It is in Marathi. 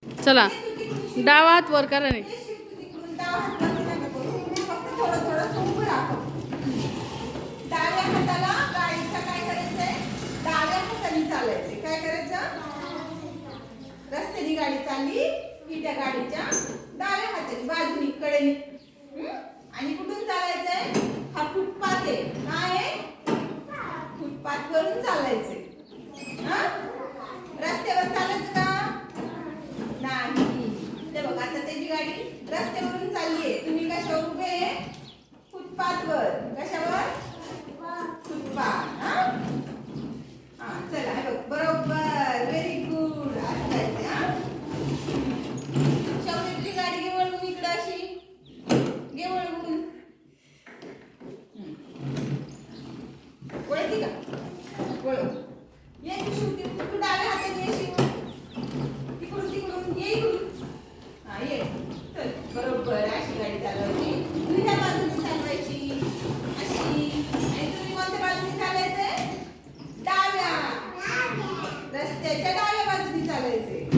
चला डावा हात वर करा नाही. डाव्या हाताला गाडीचं काय करायचंय, डाव्या हाताने चालायचंय. काय करायचं, रस्त्याने गाडी चालली की त्या गाडीच्या डाव्या हाताने बाजूनी कडेने. आणि कुठून चालायचंय, हा फुटपाथ आहे. काय आहे, फुटपाथ वरून चालायचंय. रस्त्यावर चालायचं का नाही. ते बघा आता त्याची गाडी रस्त्यावरून चाललीये, तुम्ही कशावर उभे आहे, फुटपाथवर. कशावर, फुटपाथ. चला हे बघ, बरोबर, व्हेरी गुड. असं जायचंय. शौर्यची गाडी घे वळवून इकडं, अशी घे वळवून. वळती का, वळव. ये शिवती, तू डाव्या हाताने ये शिव. तिकडून तिकडून ये इकडून. ये चल, बरोबर. अशी गाडी चालवायची, दुसऱ्या बाजूने चालवायची अशी. आणि तुम्ही कोणत्या बाजूने चालायचंय, डाव्या, रस्त्याच्या डाव्या बाजूने चालायचंय.